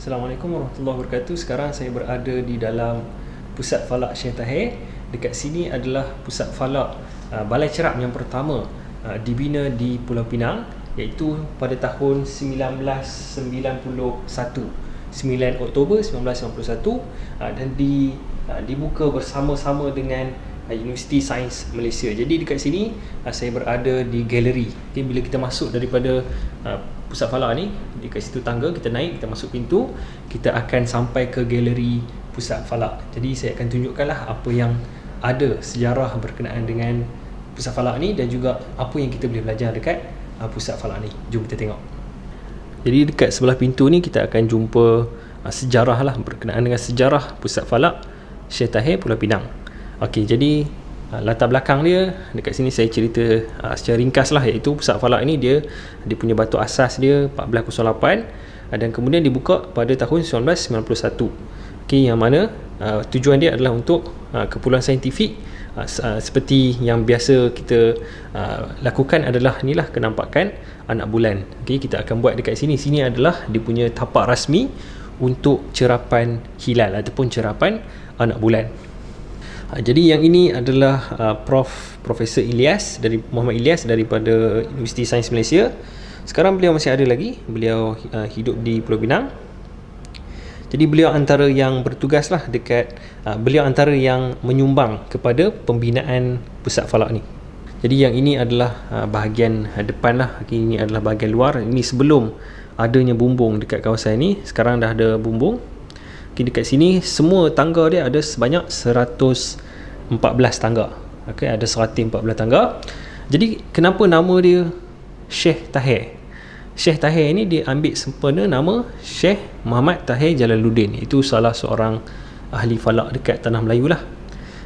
Assalamualaikum warahmatullahi wabarakatuh. Sekarang saya berada di dalam Pusat Falak Syekh Tahir. Dekat sini adalah Pusat Falak Balai Cerap yang pertama dibina di Pulau Pinang, iaitu pada tahun 1991, 9 Oktober 1991, dan dibuka bersama-sama dengan Universiti Sains Malaysia. Jadi dekat sini saya berada di galeri. Okay, bila kita masuk daripada Pusat Falak ni, dekat situ tangga, kita naik, kita masuk pintu, kita akan sampai ke galeri Pusat Falak. Jadi saya akan tunjukkanlah apa yang ada sejarah berkenaan dengan Pusat Falak ni dan juga apa yang kita boleh belajar dekat Pusat Falak ni. Jom kita tengok. Jadi dekat sebelah pintu ni kita akan jumpa sejarah lah, berkenaan dengan sejarah Pusat Falak Syekh Tahir Pulau Pinang. Okey, jadi latar belakang dia dekat sini saya cerita secara ringkas lah, iaitu Pusat Falak ni dia punya batu asas dia 1408 dan kemudian dibuka pada tahun 1991. Okey, yang mana tujuan dia adalah untuk keperluan saintifik, seperti yang biasa kita lakukan adalah inilah kenampakan anak bulan. Okey, kita akan buat dekat sini. Sini adalah dia punya tapak rasmi untuk cerapan hilal ataupun cerapan anak bulan. Jadi yang ini adalah Profesor Ilyas, dari Muhammad Ilyas daripada Universiti Sains Malaysia. Sekarang beliau masih ada lagi, beliau hidup di Pulau Pinang. Jadi beliau antara yang bertugas lah dekat, beliau antara yang menyumbang kepada pembinaan Pusat Falak ni. Jadi yang ini adalah bahagian depan lah, ini adalah bahagian luar. Ini sebelum adanya bumbung dekat kawasan ni, sekarang dah ada bumbung. Okay, dekat sini semua tangga dia ada sebanyak 114 tangga. Okay, ada 114 tangga. Jadi kenapa nama dia Syekh Tahir? Syekh Tahir ini dia ambil sempena nama Syekh Muhammad Tahir Jalaluddin. Itu salah seorang ahli falak dekat Tanah Melayu lah.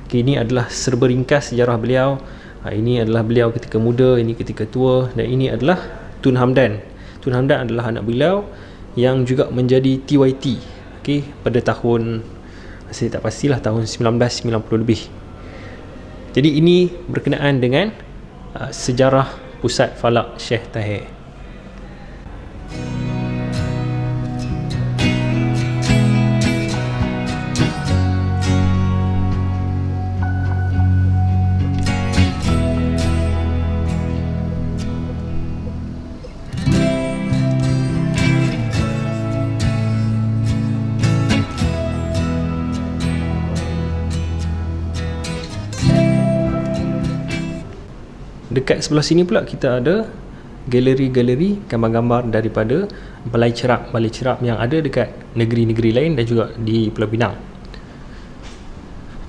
Okay, ini adalah serba ringkas sejarah beliau. Ini adalah beliau ketika muda, ini ketika tua, dan ini adalah Tun Hamdan. Tun Hamdan adalah anak beliau yang juga menjadi TYT. Okay, pada tahun, saya tak pastilah, tahun 1990 lebih. Jadi ini berkenaan dengan sejarah Pusat Falak Syekh Tahir. Dekat sebelah sini pula kita ada galeri-galeri gambar-gambar daripada balai cerap yang ada dekat negeri-negeri lain dan juga di Pulau Pinang.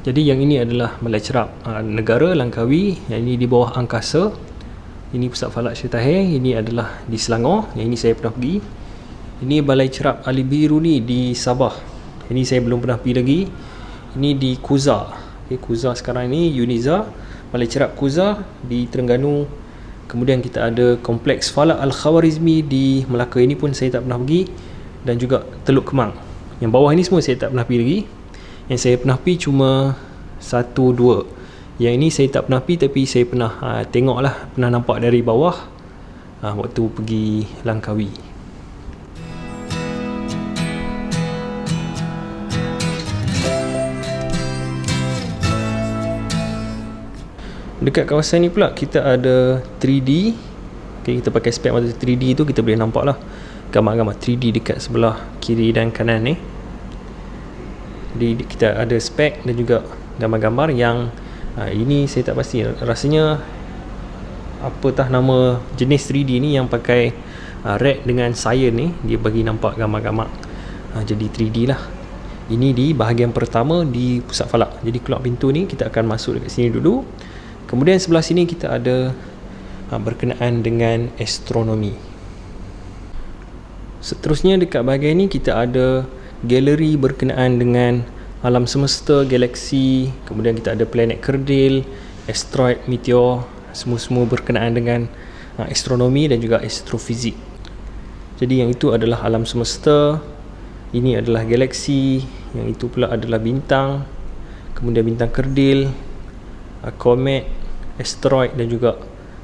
Jadi yang ini adalah balai cerap negara Langkawi, yang ini di bawah angkasa. Ini Pusat Falak Syekh Tahir, ini adalah di Selangor, yang ini saya pernah pergi. Ini balai cerap Ali Biruni di Sabah, ini saya belum pernah pergi lagi. Ini di Kuza. Okay, Kuza sekarang ini Uniza. Balai Cerap Kuza di Terengganu. Kemudian kita ada Kompleks Falak Al-Khawarizmi di Melaka, ini pun saya tak pernah pergi. Dan juga Teluk Kemang. Yang bawah ini semua saya tak pernah pergi lagi. Yang saya pernah pergi cuma 1-2. Yang ini saya tak pernah pergi, tapi saya pernah tengok lah, pernah nampak dari bawah waktu pergi Langkawi. Dekat kawasan ni pula kita ada 3D. Okay, kita pakai spek mata 3D tu, kita boleh nampak lah gambar-gambar 3D dekat sebelah kiri dan kanan ni. Jadi kita ada spek dan juga gambar-gambar yang ini saya tak pasti, rasanya apatah nama jenis 3D ni yang pakai red dengan cyan ni, dia bagi nampak gambar-gambar jadi 3D lah. Ini di bahagian pertama di Pusat Falak. Jadi keluar pintu ni kita akan masuk dekat sini dulu. Kemudian sebelah sini kita ada berkenaan dengan astronomi. Seterusnya dekat bahagian ni kita ada galeri berkenaan dengan alam semesta, galaksi. Kemudian kita ada planet kerdil, asteroid, meteor, semua-semua berkenaan dengan astronomi dan juga astrofizik. Jadi yang itu adalah alam semesta, ini adalah galaksi, yang itu pula adalah bintang, kemudian bintang kerdil, komet, asteroid dan juga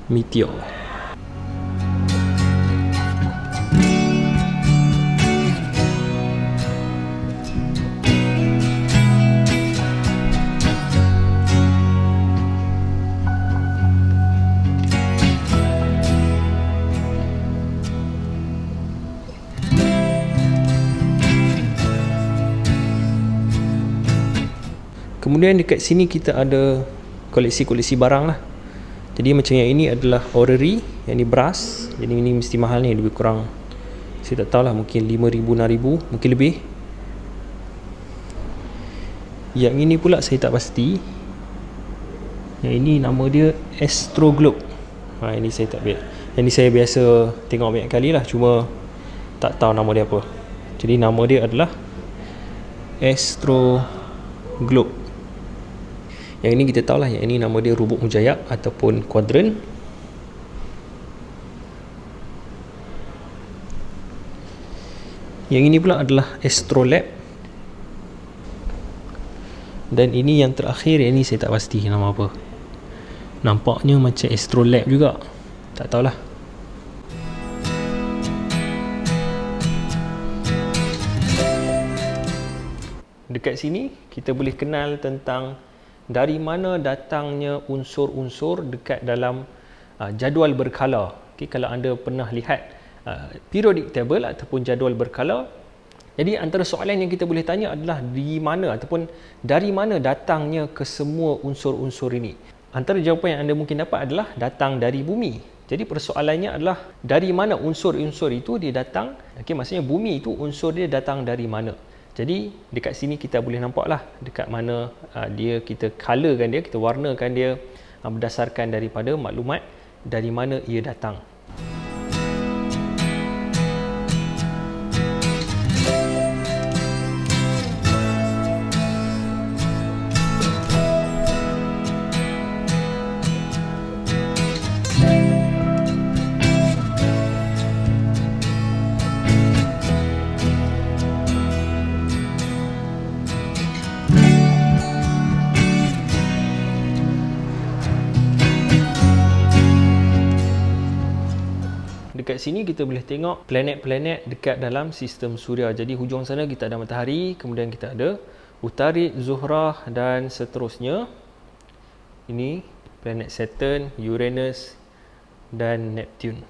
meteor. Kemudian dekat sini kita ada koleksi-koleksi barang lah. Jadi macam yang ini adalah orrery, yang ni brass. Jadi ini mesti mahal ni, lebih kurang saya tak tahulah, mungkin 5,000, 6,000, mungkin lebih. Yang ini pula saya tak pasti. Yang ini nama dia Astro Globe. Ini saya tak biasa. Yang ni saya biasa tengok banyak kali lah, cuma tak tahu nama dia apa. Jadi nama dia adalah Astro Globe. Yang ini kita tahulah, yang ini nama dia Rubuk Mujayak ataupun Quadrant. Yang ini pula adalah Astrolab. Dan ini yang terakhir, yang ini saya tak pasti nama apa. Nampaknya macam Astrolab juga, tak tahulah. Dekat sini kita boleh kenal tentang dari mana datangnya unsur-unsur dekat dalam jadual berkala. Okay, kalau anda pernah lihat periodic table ataupun jadual berkala, jadi antara soalan yang kita boleh tanya adalah di mana ataupun dari mana datangnya kesemua unsur-unsur ini. Antara jawapan yang anda mungkin dapat adalah datang dari bumi. Jadi persoalannya adalah dari mana unsur-unsur itu dia datang. Okay, maksudnya bumi itu unsur dia datang dari mana. Jadi dekat sini kita boleh nampaklah dekat mana kita colorkan dia, kita warnakan dia berdasarkan daripada maklumat dari mana ia datang. Dekat sini kita boleh tengok planet-planet dekat dalam sistem suria. Jadi hujung sana kita ada matahari, kemudian kita ada Utarid, Zuhrah dan seterusnya. Ini planet Saturn, Uranus dan Neptune.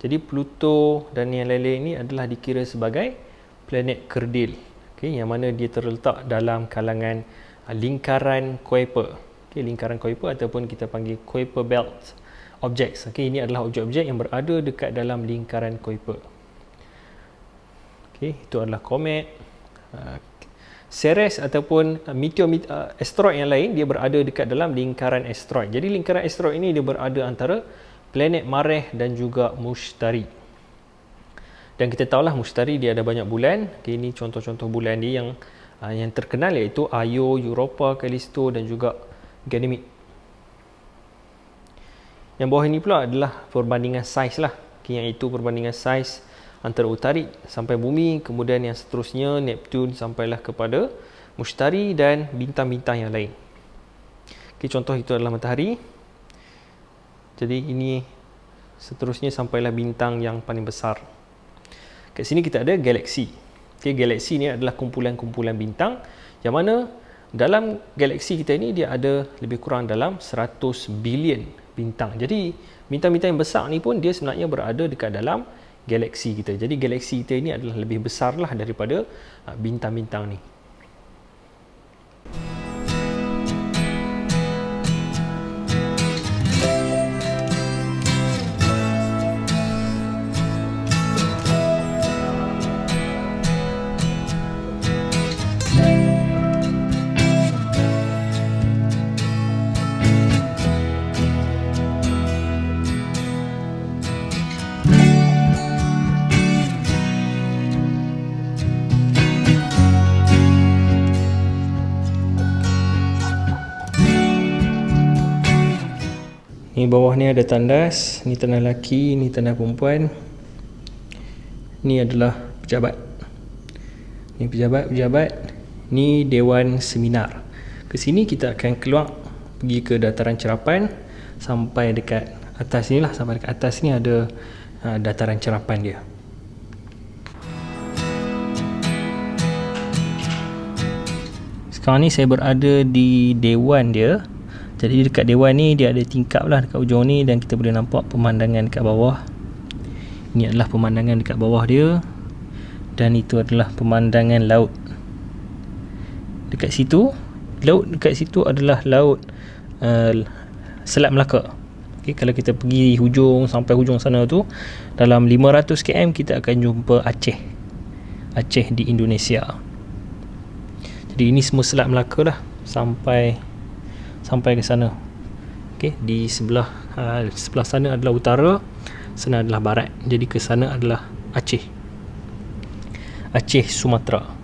Jadi Pluto dan yang lain-lain ini adalah dikira sebagai planet kerdil. Okay, yang mana dia terletak dalam kalangan lingkaran Kuiper. Okay, lingkaran Kuiper ataupun kita panggil Kuiper Belt objects. Okay, ini adalah objek-objek yang berada dekat dalam lingkaran Kuiper. Okay, itu adalah komet. Ceres ataupun asteroid yang lain, dia berada dekat dalam lingkaran asteroid. Jadi lingkaran asteroid ini dia berada antara planet Mareh dan juga Mushtari. Dan kita tahulah Mushtari dia ada banyak bulan. Okay, ini contoh-contoh bulan dia yang terkenal, iaitu Io, Europa, Callisto dan juga Ganymede. Yang bawah ini pula adalah perbandingan saiz lah. Okay, yang itu perbandingan saiz antara Utarid sampai bumi, kemudian yang seterusnya Neptune sampailah kepada Mushtari dan bintang-bintang yang lain. Okay, contoh itu adalah matahari. Jadi ini seterusnya sampailah bintang yang paling besar. Kat sini kita ada galaksi. Okay, galaksi ni adalah kumpulan-kumpulan bintang yang mana dalam galaksi kita ini dia ada lebih kurang dalam 100 bilion bintang. Jadi bintang-bintang yang besar ni pun dia sebenarnya berada dekat dalam galaksi kita. Jadi galaksi kita ini adalah lebih besarlah daripada bintang-bintang ni. Ni bawah ni ada tandas, ni tandas lelaki, ni tandas perempuan. Ni adalah pejabat. Ni pejabat-pejabat, ni dewan seminar. Ke sini kita akan keluar pergi ke dataran Cerapan sampai dekat atas ni lah, sampai dekat atas ni ada dataran Cerapan dia. Sekarang ni saya berada di dewan dia. Jadi dekat dewan ni dia ada tingkap lah dekat ujung ni dan kita boleh nampak pemandangan dekat bawah. Ini adalah pemandangan dekat bawah dia dan itu adalah pemandangan laut. Dekat situ laut dekat situ adalah laut Selat Melaka. Okay, kalau kita pergi hujung sampai hujung sana tu, dalam 500 km kita akan jumpa Aceh di Indonesia. Jadi ini semua Selat Melaka lah sampai ke sana. Okay, di sebelah sana adalah utara, sana adalah barat. Jadi ke sana adalah Aceh Sumatera.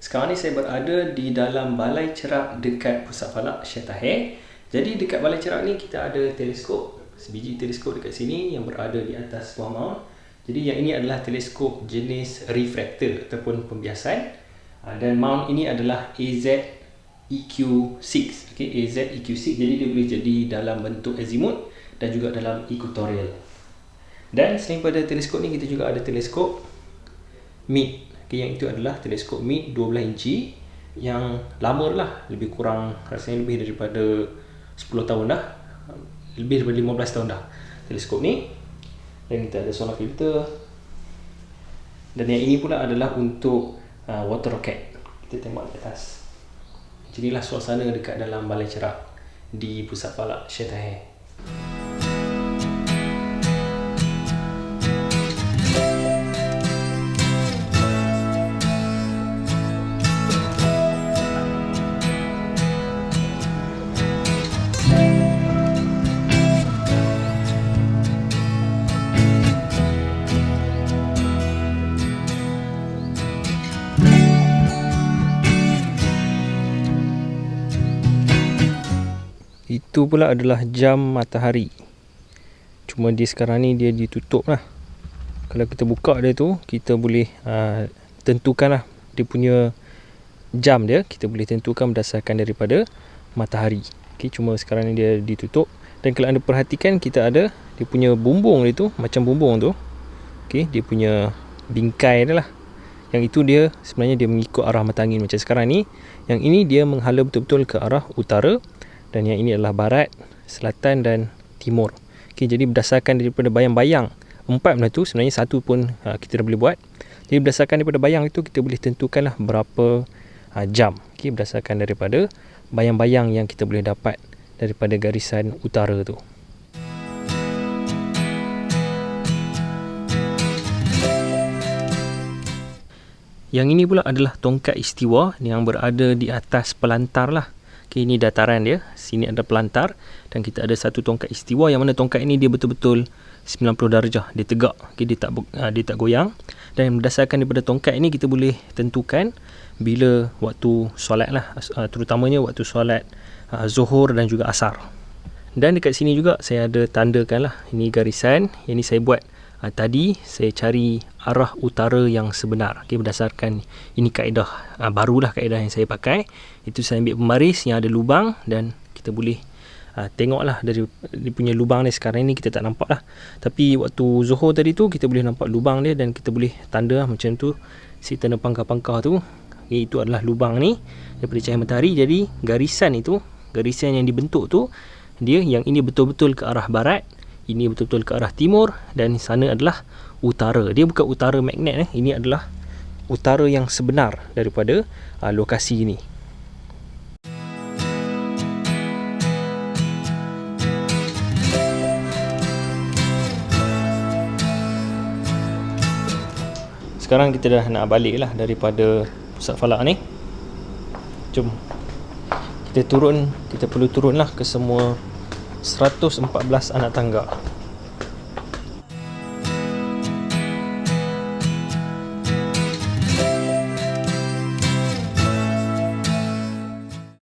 Sekarang ni saya berada di dalam balai cerak dekat Pusat Falak Syekh Tahir. Jadi dekat balai cerak ni kita ada teleskop, sebiji teleskop dekat sini yang berada di atas sebuah mount. Jadi yang ini adalah teleskop jenis refractor ataupun pembiasan. Dan mount ini adalah AZ-EQ6. Okay, AZ-EQ6, jadi dia boleh jadi dalam bentuk azimut dan juga dalam equatorial. Dan selain pada teleskop ni, kita juga ada teleskop mid. Okay, yang itu adalah teleskop mid 12 inci yang lama lah, lebih kurang rasanya lebih daripada 10 tahun dah, lebih daripada 15 tahun dah teleskop ni. Dan kita ada solar filter. Dan yang ini pula adalah untuk water rocket. Kita tengok di atas. Jadilah suasana dekat dalam balai cerak di Pusat Falak Syekh Tahir. Itu pula adalah jam matahari. Cuma dia sekarang ni dia ditutup lah. Kalau kita buka dia tu, kita boleh tentukan lah dia punya jam dia. Kita boleh tentukan berdasarkan daripada matahari. Okay, cuma sekarang ni dia ditutup. Dan kalau anda perhatikan, kita ada dia punya bumbung dia tu, macam bumbung tu. Okay, dia punya bingkai dia lah. Yang itu dia sebenarnya dia mengikut arah mata angin macam sekarang ni. Yang ini dia menghala betul-betul ke arah utara. Dan yang ini adalah barat, selatan dan timur. Okay, jadi berdasarkan daripada bayang-bayang 4 benda tu, sebenarnya satu pun kita dah boleh buat. Jadi berdasarkan daripada bayang itu, kita boleh tentukanlah berapa jam. Okay, berdasarkan daripada bayang-bayang yang kita boleh dapat daripada garisan utara tu. Yang ini pula adalah tongkat istiwa yang berada di atas pelantar lah. Okay, ini dataran dia, sini ada pelantar dan kita ada satu tongkat istiwa yang mana tongkat ini dia betul-betul 90 darjah, dia tegak. Okay, dia tak goyang. Dan berdasarkan daripada tongkat ini kita boleh tentukan bila waktu solat lah, terutamanya waktu solat Zuhur dan juga Asar. Dan dekat sini juga saya ada tandakan lah, ini garisan yang ini saya buat tadi, saya cari arah utara yang sebenar. Okay, berdasarkan ini kaedah barulah, kaedah yang saya pakai. Itu saya ambil pembaris yang ada lubang dan kita boleh tengoklah dari dia punya lubang ni. Sekarang ni kita tak nampak lah, tapi waktu Zuhur tadi tu kita boleh nampak lubang dia dan kita boleh tanda lah, macam tu si tanda pangkah-pangkah tu. Okay, itu adalah lubang ni daripada cahaya matahari. Jadi garisan itu, garisan yang dibentuk tu, dia yang ini betul-betul ke arah barat, ini betul-betul ke arah timur dan sana adalah utara. Dia bukan utara magnet ini adalah utara yang sebenar daripada lokasi ini. Sekarang kita dah nak balik lah daripada Pusat Falak ni. Jom kita turun, kita perlu turun lah ke semua 114 anak tangga.